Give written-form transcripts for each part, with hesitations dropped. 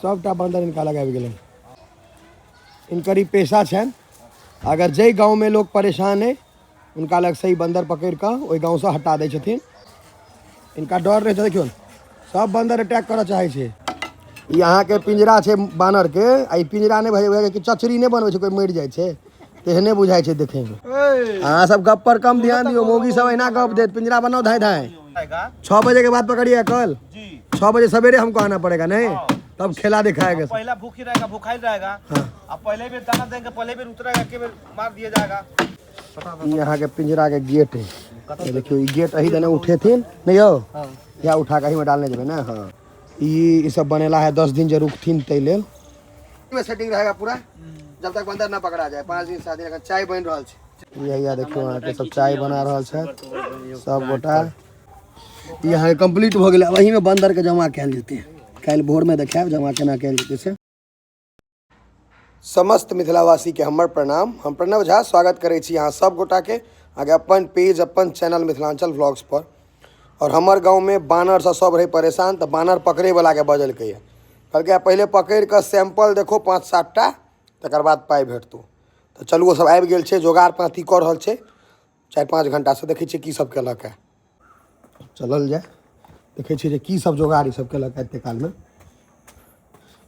सबटा बंदर इनका लगाबि गेलै। इनकर ई पेशा छनि। अगर जाहि गाँव में लोग परेशान है उनका लग से ही बंदर पकड़ कऽ ओहि गाँव से हटा दै छथिन। इनका डर रहै छै। देखियौ सब बंदर अटैक करऽ चाहै छै। ई अहाँके पिंजरा छै बानर के। आ ई पिंजरा नहीं भए कि चचरी नहीं बनबै छै कोई मरि जाइ छै तेहने बुझाइ छै देखे में। अहाँ सब गप पर कम ध्यान दियो। मौगी सब अहिना गप देत। पिंजरा बनाओ धाय धाय। 6 बजे के बाद पकड़िए कल। 6 बजे सवेरे हमको आना पड़ेगा नहीं तब खेला दिखाएगा। पहला भूख ही रहेगा, भूखा ही रहेगा। अब पहले भी दाना देंगे, पहले भी उतरेगा के मार दिया जाएगा। यहाँ के पिंजरा के गेट है। ये देखियो ये गेट अही देने उठे थे नहीं हो या उठा के ही में डालने देवे ना। हाँ ये सब बनेला है 10 दिन जे रुकथिन तै लेल में सेटिंग रहेगा पूरा जब तक बंदर ना पकड़ा जाए। 5 दिन 7 दिन चाय बन रहा है। यही देखियो यहाँ के सब चाय बना रहा है सब गोटा। यहाँ कंप्लीट हो गया। वही में बंदर के जमा कैल जेते कल भोर में देखाब जमा केना कैल जेते से। समस्त मिथिलावासी के हमर प्रणाम। हम प्रणव झा स्वागत करै छी यहाँ सब गोटा के आगे अपन पेज अपन चैनल मिथिलांचल व्लॉग्स पर। और हमर गांव में बानर से सब रहे परेशान तो बानर पकड़े वाला के बजल के कहल पहले पकड़ के सैंपल देखो 5-7 टा तकर बाद पाई भेटतौ। तो चलू वो सब आबि गेल छै जोगाड़ पाती कर रहल छै 4-5 घंटा से। देखै छियै की सब केलक है। चलल जाए देखै छियै जे की सब जोगाड़ ई सब केलक है। एते काल में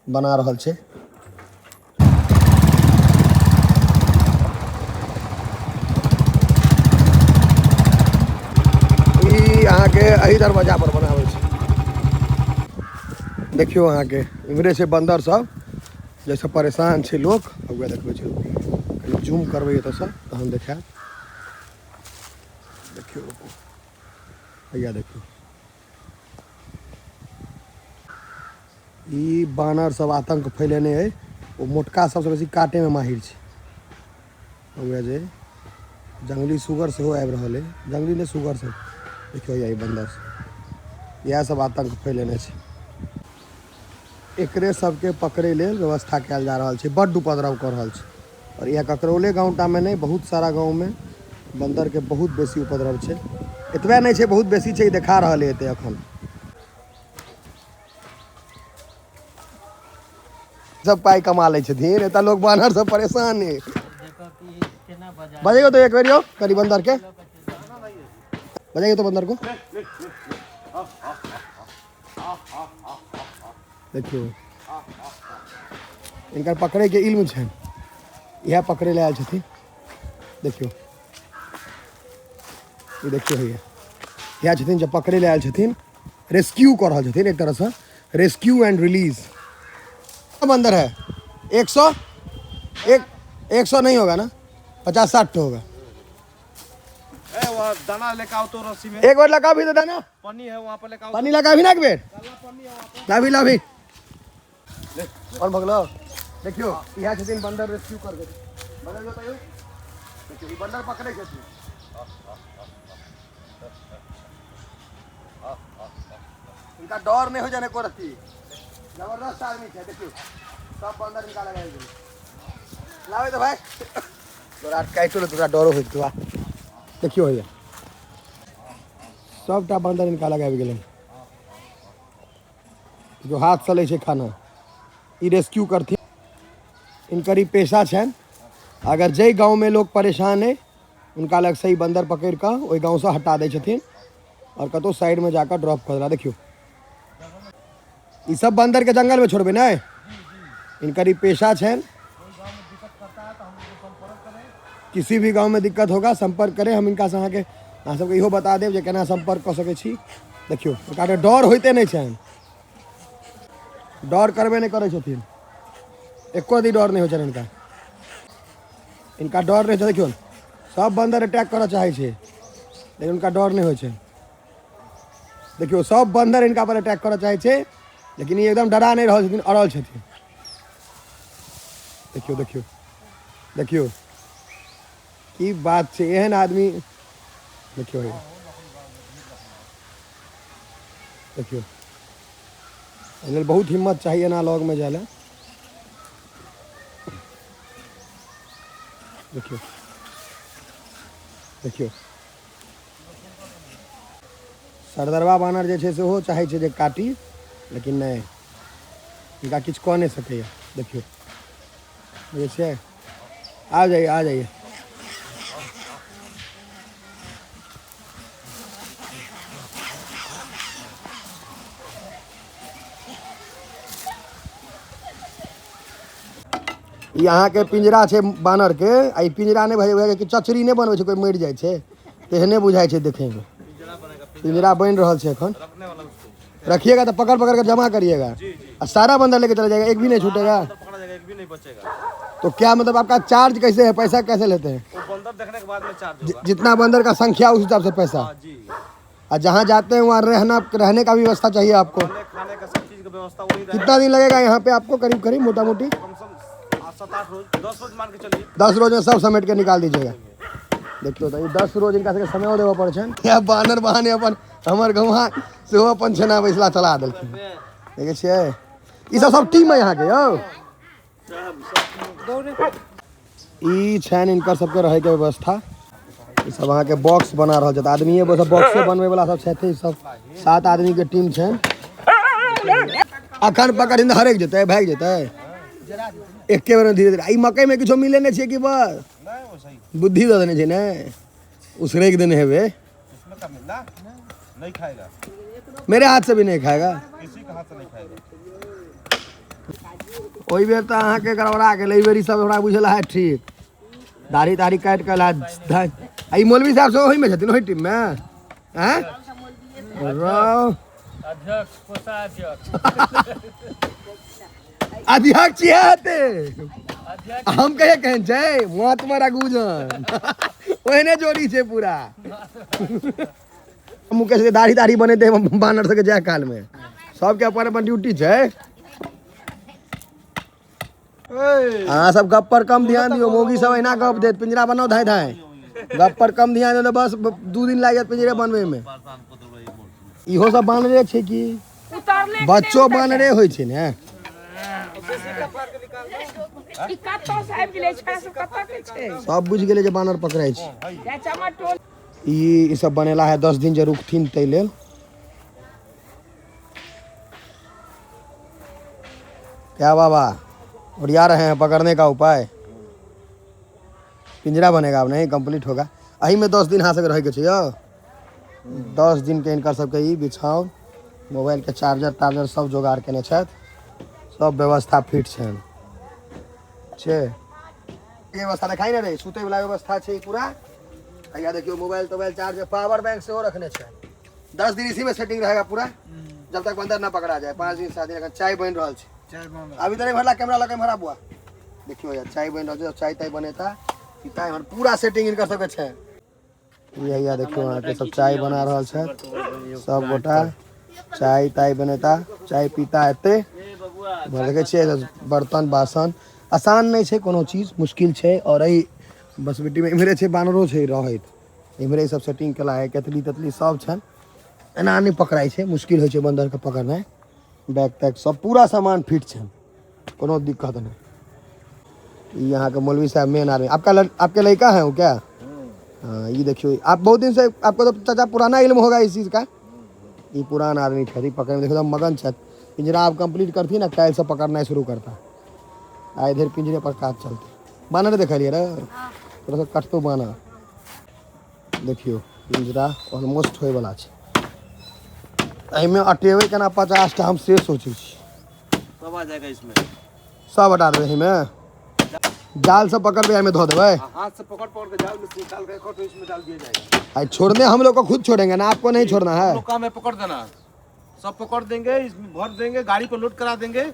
बना रहल छै। अहाँ के अही दरवाजा पर बनावे छै। देखियो अहाँ के इमहरे से बंदर सब जैसे परेशान छै लोग। अब देखबै छै कनी जूम करबै एतऽ से तहन देखाएब। देखियो भैया देखियो ई बानर सब आतंक फैलेने है। वो मोटका सबसे बेसी काटे में माहिर छै। अब जे जंगली सुगर से आबि रहल है। जंगली ने सुगर से देखियो यही बंदर यह सब आतंक फैलेने छै। एकरे सबके पकड़े लेल व्यवस्था कयल जा रहल छै। बड्ड उपद्रव कर रहल छै। और यह ककरौले गाँवटा में नहीं बहुत सारा गाँव में बंदर के बहुत बेसी उपद्रव छै। एतबे नहीं छै बहुत बेसी छै देखा रहल है एते अखन। सब पाई कमा ले छथिन एतऽ लोग बानर से परेशान है। बजेगा तो एक बेर यो करी बंदर के बजाइए तो बंदर को। देखियो इनका पकड़े के इल्म छन। यह पकड़े ले आयल छथिन। देखियो ये देखियो भैया यह छथिन जब पकड़े ले आयल छथिन रेस्क्यू कर रहल छथिन। एक तरह से रेस्क्यू एंड रिलीज। बंदर है 100 नहीं होगा ना 50-60 होगा। दाना लेकर आओ तो रस्सी में। एक बार लगा भी तो दाना पानी है वहाँ पर लेकर आओ। पानी लगा भी ना एक बेर ला भी और भगलो। देखियो यहाँ छथिन बंदर रेस्क्यू कर दे बंदर बताइयो। देखियो ई बंदर पकड़े छथिन। इनका डर नहीं हो जाने को रखती जबरदस्त आदमी है। देखियो सब बंदर इनका लगाए गए लावे तो भाई तोरा काटो तोरा डरो हो तो। देखियो भैया सबटा बंदर इनका लगाबि गेलै जो हाथ से लै छै खाना ई रेस्क्यू करथिन। इनकर ई पेशा छनि। अगर जाहि गाँव में लोग परेशान है उनका लग से ही बंदर पकड़ कऽ ओहि गाँव से हटा दै छथिन और कतौ साइड में जाकर ड्रॉप कर देला। देखियो ई सब बंदर के जंगल में छोड़बे ना इनकर ई पेशा छनि। किसी भी गांव में दिक्कत होगा संपर्क करें। हम इनका से अहाँ के अहाँ सबके इहो बता देब जे केना संपर्क कर सकै छी। देखियो इनका डर होइते नहीं छनि। डर करबे नहीं करै छथिन एको दी डर नहीं हो छनि इनका। इनका डर नहीं छै। देखियो सब बंदर अटैक करऽ चाहै छै लेकिन उनका डर नहीं होइ छै। देखियो सब बंदर इनका पर अटैक करऽ चाहै छै लेकिन ये एकदम डरा नहीं रहल छथिन अड़ल छथिन। देखियो देखियो देखियो की बात छै एहन आदमी। देखियो देखियो एहि बहुत हिम्मत चाहिए ना लॉग में जाए। देखियो देखियो सरदरवा बानर जे छै सेहो चाहै छै जे काटी लेकिन नहीं इनका किछु कह नहीं सकैया। देखियो बुझे छियै, आ जाइए आ जाइए। यहाँ के पिंजरा छै बानर के, आ पिंजरा नहीं भय कि चचरी नहीं बनबै छै कोई मरि जाइ छै, तेहने बुझाई छै देखे में। पिंजरा बन रहा है एखन, रखिएगा तो पकड़ पकड़ कर जमा करिएगा और सारा बंदर लेके चला जाएगा, एक भी नहीं छूटेगा। पकड़ा जाएगा, एक भी नहीं बचेगा। तो क्या मतलब आपका चार्ज कैसे है, पैसा कैसे लेते हैं? वो बंदर देखने के बाद में चार्ज होगा। जितना बंदर का संख्या उस हिसाब से पैसा। हाँ जी, और जहाँ जाते हैं वहाँ रहने का भी व्यवस्था चाहिए आपको। खाने का सब चीज का व्यवस्था वही रहेगा। कितना दिन लगेगा यहाँ पे आपको करीब करीब मोटा मोटी? कम से कम 7-8 रोज, 10 रोज मान के चलिए। 10 रोज में सब समेट के निकाल दीजिएगा। देखियो तो 10 रोज इनका सबके समय देवे पड़े छन। या बानर बहाने अपन हमर गौवा से अपन छना बैसला चला देलखिन। देखे छियै ई सब टीम है यहाँ के यौ। ई छन इनकर सबके रहे के व्यवस्था। ई सब वहाँ के बॉक्स बना रहल छै, आदमीए बस बॉक्स बनवे वाला सब छै। ई सब 7 आदमी के टीम छन। अखन पकड़ हरेक जेतै, भाग जेतै एके बेर में धीरे धीरे। ई मकई में किछो मिले नहीं छै कि बस नहीं वो सही, बुद्धि दे देने छै ने, उसरेक देने हेबे। इसमें का मिलना नहीं खाएगा, मेरे हाथ से भी नहीं खाएगा, किसी का हाथ से नहीं खाएगा। ओई बेर तो अहाँ के गड़बड़ा गेल। ई बेर ई सब हमरा बुझल है ठीक, दाढ़ी ताढ़ी काट के ला। ई मौलवी साहब से ओही में छथिन, ओही टीम में हैं? अध्यक्ष कोषाध्यक्ष अध्यक्ष हेते हम कहे कहन छै महात्मा रघुजन ओहने जोड़ी छै पूरा। मुकेश के दाढ़ी ताढ़ी बने दे बानर सके जाय काल में, सबके अपन अपन ड्यूटी छै। अहाँ सब गप पर कम ध्यान दियो, मोगी सब एना गप देत, पिंजरा बनाओ धाय धाय। गप पर कम ध्यान दे, बस 2 दिन लाग जात पिंजरे बनवे में। इहो सब बानरे छै कि बच्चो बानरे होइ छै ने। सब बुझ गेले जे बानर पकड़ाई छै। ई सब बनेला है 10 दिन जे रुकथिन तै लेल। क्या बाबा उड़िया रहे हैं पकड़ने का उपाय? पिंजरा बनेगा अब नहीं, कंप्लीट होगा। अही में 10 दिन यहाँ से रह के छै यो। 10 दिन के इनका सबके ई बिछाओ, मोबाइल के चार्जर तार्जर सब जोगाड़ केने छथि, सब व्यवस्था फिट छनि छे। ये व्यवस्था देखाई ना रे, सुते वाला व्यवस्था छै पूरा। या देखियो मोबाइल तोबाइल चार्जर, पावर बैंक से हो रखने छै। 10 दिन इसी में सेटिंग रहेगा पूरा, जब तक बंदर ना पकड़ा जाए। 5 दिन 7 दिन। चाय बन रहल छै, अभी तो नहीं भरला, कैमरा लगा भरा बुआ। देखियो यार चाय बन रहल छै, चाय ताय बनेता पीता है, पूरा सेटिंग इनकर सबके छै। ये देखियो वहाँ के सब चाय बना रहल छै, सब गोटा चाय ताय बनेता, चाय पीता एते। देखे छियै बर्तन बासन आसान नहीं छै, कोनो चीज मुश्किल छै। और यही बसबिट्टी में इम्हरे छै बानरो छै रहैत, इम्हरे सब सेटिंग केला है। केतली तेतली सब छन, एना नहीं पकड़ाई छै, मुश्किल होइ छै बंदर के पकड़नाइ। बैग तैग सब पूरा सामान फिट छन, कोनो दिक्कत नहीं। यहाँ के मौलवी साहब मेन आदमी। आपके लड़का है वो क्या? हाँ ये देखियो, आप बहुत दिन से, आपको तो चाचा पुराना इल्म होगा इस चीज़ का। ये पुराना आदमी छथि, पकड़े में देखो मगन छथि। पिंजरा आप कंप्लीट करती ना, काल से पकड़ना शुरू करता। आ इधर पिंजरे पर काज चलते। बानर देख लिया रे, थोड़ा सा कटतो बानर। देखियो पिंजरा ऑलमोस्ट होए वाला छै। एहि में अटेबे केना 50 टा हम से सोचे छी। सब आ जाएगा इसमें, सब हटा देबै एहि में, जाल से पकड़बे एहि में धो देबै। हाथ से पकड़ पकड़ के जाल में निकाल के तो इसमें डाल दिया जाएगा। आई छोड़ने हम लोग को खुद छोड़ेंगे ना, आपको नहीं छोड़ना है। लोग काम है पकड़ देना, सब पकड़ देंगे, इसमें भर देंगे, गाड़ी पर लोड करा देंगे।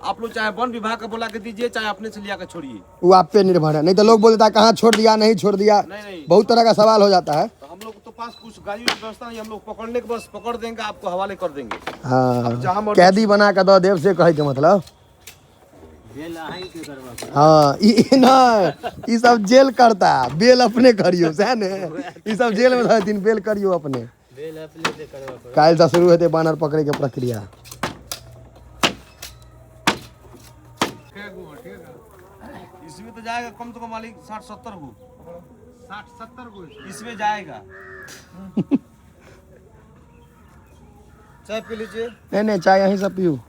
आप लोग चाहे वन विभाग का बुला के दीजिए, चाहे अपने से लिया के छोड़िए, वो आप पे निर्भर है। नहीं तो लोग बोलता है कहाँ छोड़ दिया, नहीं छोड़ दिया, नहीं। बहुत तरह का सवाल हो जाता है। तो हम लोग तो पास कुछ गाड़ी की व्यवस्था नहीं, हम लोग पकड़ने के बस पकड़ देंगे, आपको हवाले कर देंगे। हाँ कैदी बना के दो देव से कहे के मतलब। हाँ ई सब जेल करता, बेल अपने करियो सह ने। ई सब जेल में रहथिन, बेल करियो अपने। काल से शुरू होते बानर पकड़े के प्रक्रिया। इसमें तो जाएगा कम से कम मालिक 60-70 गो, 60-70 गो इसमें जाएगा। चाय पी लीजिए। नहीं चाय यहीं से पियो,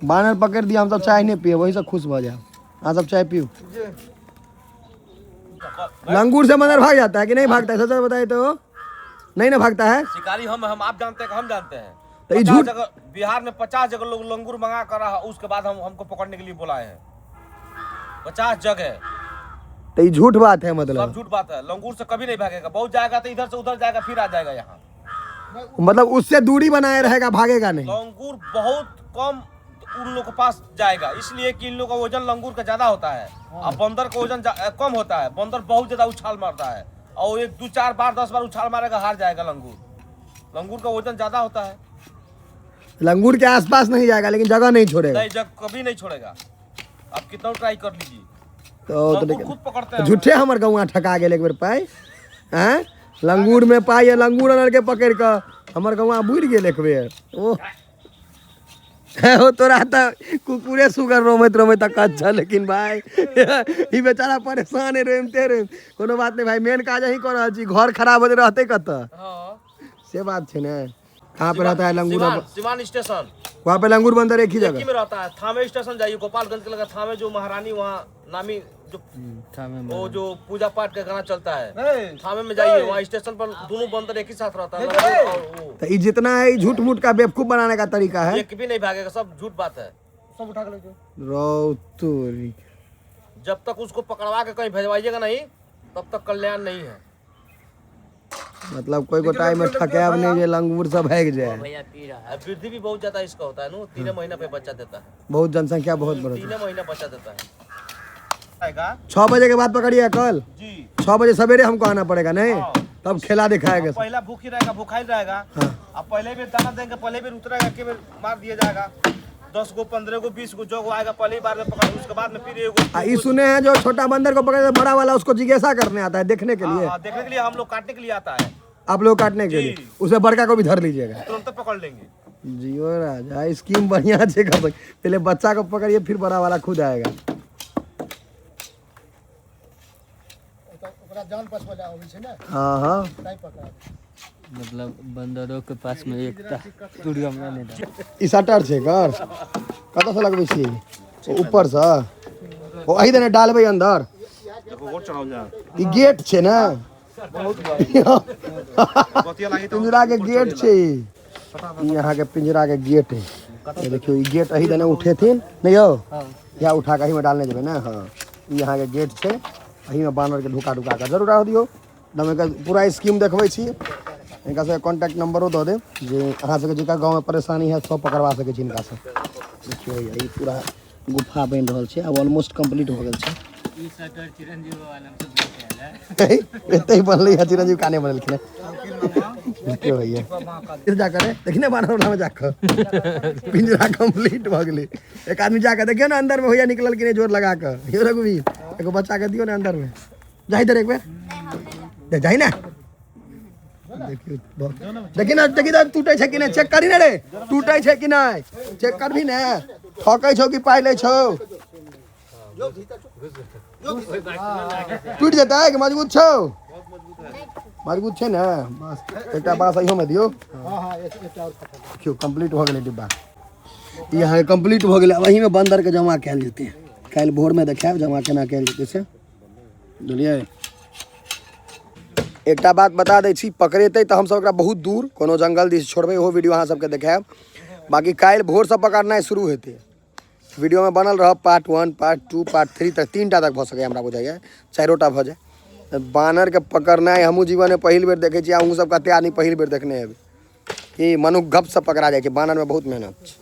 बानर पकड़ दिया, हम सब चाय नहीं पिए, वही सब खुश हो जाए। हाँ सब चाय पियो। लंगूर से बंदर भाग जाता है कि नहीं भागता है? सच बताए तो नहीं ना भागता है। शिकारी हम आप जानते हैं कि हम जानते हैं। तो ये 50 झूठ- जगह बिहार में 50 जगह लोग लंगूर मंगा कर रहा, उसके बाद हमको पकड़ने के लिए बुलाए हैं। 50 जगह। तो ये झूठ बात है सब मतलब। झूठ बात है। लंगूर से कभी नहीं भागेगा, बहुत जाएगा तो इधर से उधर जाएगा, फिर आ जाएगा यहाँ। मतलब उससे दूरी बनाए रहेगा, भागेगा नहीं। लंगूर बहुत कम उन लोग के पास जाएगा, इसलिए कि इन लोग का वजन लंगूर का ज्यादा होता है और बंदर का वजन कम होता है। बंदर बहुत ज्यादा उछाल मारता है और 1 2 4 बार 10 बार उछाल मारेगा, हार जाएगा लंगूर। लंगूर का वजन ज्यादा होता है। लंगूर के आसपास नहीं जाएगा, लेकिन जगह नहीं छोड़ेगा। नहीं, जग कभी नहीं छोड़ेगा। आप कितना ट्राई कर लीजिए, तो लंगूर खुद पकड़ते हैं। झूठे हमर गौवा ठका गेल एक बेर पाई हैं, लंगूर में पाई लंगूर अनर के पकड़ के हमर गौवा बुड़ गेल एक बेर। ओह हो तोरा तो कुकुरे सुगर रोमैत रोमैत तक अच्छा, लेकिन भाई ई बेचारा परेशान है, रेमते रे। कोनो बात नहीं भाई, मेन काज ही कर रहल छी, घर खराब होते रहते कत हाँ। से बात है ना। कहाँ पे रहता है लंगूर? सिवान स्टेशन वहाँ पे लंगूर बंदर एक ही एक ही जगह। में रहता है। थामे स्टेशन जाइए, गोपालगंज के लगा थामे, जो महारानी वहाँ नामी जो वो जो पूजा पाठ का गाना चलता है, थामे में जाइए, वहाँ स्टेशन पर दोनों बंदर एक ही साथ रहता है। लंगूर और वो। तो ये जितना है ये झूठ मूठ का बेवकूफ बनाने का तरीका है। एक भी नहीं भागेगा, सब झूठ बात है। सब उठा के ले जाओ। रो तोरी। जब तक उसको पकड़वा के कहीं भेजवाइएगा नहीं, तब तक कल्याण नहीं है। मतलब कोई को टाइम में ठकाब नहीं, ये लंगूर सब भाग जाए। वृद्धि भी बहुत ज्यादा इसका होता है ना, 3 महीना पे बच्चा देता है। बहुत जनसंख्या बहुत बढ़ 3 महीना बच्चा देता है। 6 बजे के बाद पकड़िए कल। जी 6 बजे सवेरे हमको आना पड़ेगा नहीं, तब खेला दिखाएगा। पहला भूख ही रहेगा, भूखा ही रहेगा। हाँ। अब पहले भी दाना देंगे, पहले भी उतरेगा, के बेर मार दिया जाएगा। 10 गो 15 गो 20 गो जो गो आएगा पहली बार में पकड़, उसके बाद में फिर एगो। ये सुने हैं जो छोटा बंदर को पकड़े बड़ा वाला उसको जिज्ञासा करने आता है, देखने के लिए। हाँ, देखने के लिए हम लोग काटने के लिए आता है। आप लोग काटने के लिए उसे बड़का को भी धर लीजिएगा। तुरंत पकड़ लेंगे। जियो राजा, स्कीम बढ़िया से कर सकते। पहले बच्चा को पकड़िए, फिर बड़ा वाला खुद आएगा। हाँ हाँ, मतलब बंदरों के पास में एकता दुर्गम नहीं था। ई सटर छे कर कत से लगबै छी? ऊपर से ओ अही देने डालबै अंदर। ई गेट छे ना, पिंजरा के गेट छे। ई यहाँ के पिंजरा के गेट है। ये देखियो, ई गेट अही देने उठेथिन नहीं हो, या उठा के अही में डालने जेबै ना। हाँ, ई यहाँ के गेट छे, अही में बानर के ढुका ढुका के जरूर रह दियो। हम एकर पूरा स्कीम देखबै छी। इनका से कॉन्टैक्ट नंबरो दो दे, जे अहाँ सबके जिनका गाँव में परेशानी है सब पकड़वा सकै छी इनका से। देखियो ये पूरा गुफा बन रहल छै, अब ऑलमोस्ट कंप्लीट हो गेल छै। ई सटर चिरंजीव वाला से भेट आयल है। एते ही बनलै है, चिरंजीव काने बनलखिन है। देखियो भैया फिर जा करे देखने बानर में जाकर पिंजरा कंप्लीट भ गेलै। एक आदमी जाकर देखियो ना अंदर में भैया निकलल कि नहीं, जोर लगा कर। यो रघुवीर एगो बच्चा के दियो ना अंदर में, जाहि इधर एक बेर जाहि ना। देखी ना, देखी ना टूटे छै कि नहीं, चेक करी ना रे, टूटे छै कि नहीं, चेक कर भी ना। ठकै छौ कि पाइ लै छौ? टूट जेतै कि मजबूत छौ? मजबूत छै ना, बस एकटा बास अहियो में दियो। देखियो कंप्लीट हो गेलै डिब्बा। यहाँ कंप्लीट हो गेलै, अब अही में बंदर के जमा कैल जेतै। काल्हि भोर में देखायब जमा केना कैल जेतै से, बुझलियै। एकटा बात बता दै छी, पकड़ेतै तऽ हमसब एकरा बहुत दूर कोनो जंगल दिस छोड़बै, ओहो वीडियो अहाँ सबके देखायब। बाकी काल्हि भोर से पकड़नाइ शुरू हेतै। वीडियो में बनल रह, पार्ट 1 पार्ट 2 पार्ट 3 तक, 3टा तक भऽ सकै हमरा बुझाइए, 4टा भऽ जाए। बानर के पकड़नाइ हमहूँ जीवन में पहिल बेर देखै छी। अहूँ सब कते आदमी पहिल बेर देखने हेबै कि मनुख गप से पकड़ा जाइ छै, बानर में बहुत मेहनत छै।